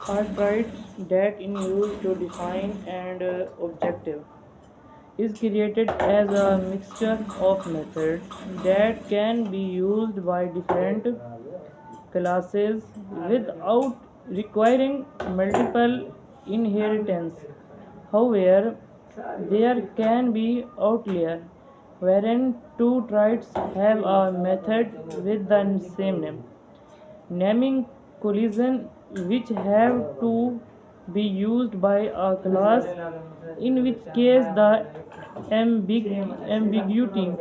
are traits that in use to define and objective is created as a mixture of methods that can be used by different classes without requiring multiple inheritance. However, there can be outlier wherein two traits have a method with the same name. Naming collision which have to be used by a class, in which case the ambiguity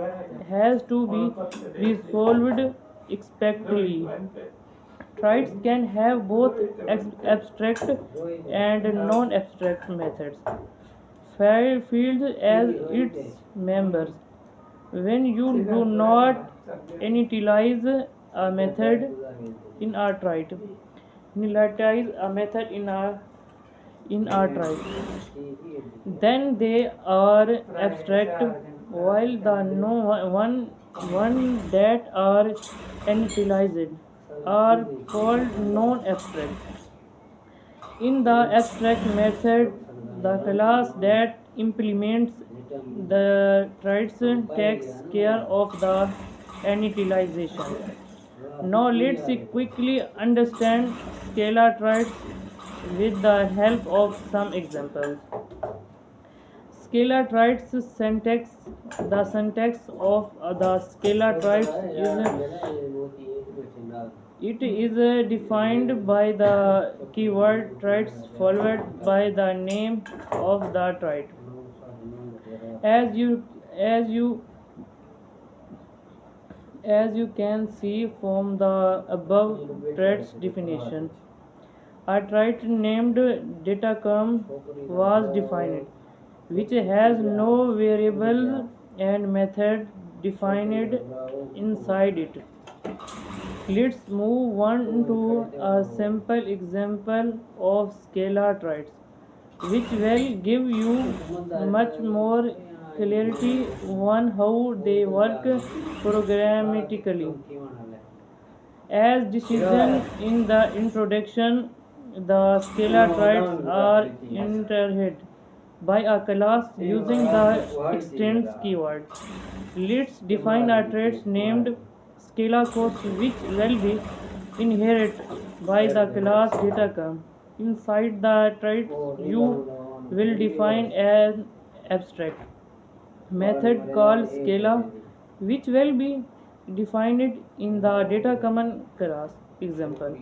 has to be resolved expectedly. Traits can have both abstract and non-abstract methods. Fields as its members. When you do not initialize a method in a trait, initialize a method in a trait, then they are abstract, while the no one that are initialized are called non-abstract. In the abstract method, the class that implements the traits takes care of the initialization. Now let's quickly understand scalar traits with the help of some examples. Scalar traits syntax. The syntax of the scalar traits is defined by the keyword traits followed by the name of the trait. As you as you as you can see from the above traits definition, a trait named datacom was defined, which has no variable and method defined inside it. Let's move on to a simple example of scalar traits, which will give you much more clarity on how they work programmatically. As decision in the introduction, the scalar traits are inherited by a class using the extends keyword. Let's define a trait named scalar cost which will be inherited by the class datacom. Inside the trait, you will define an abstract method called scalar which will be defined in the data common class. Example: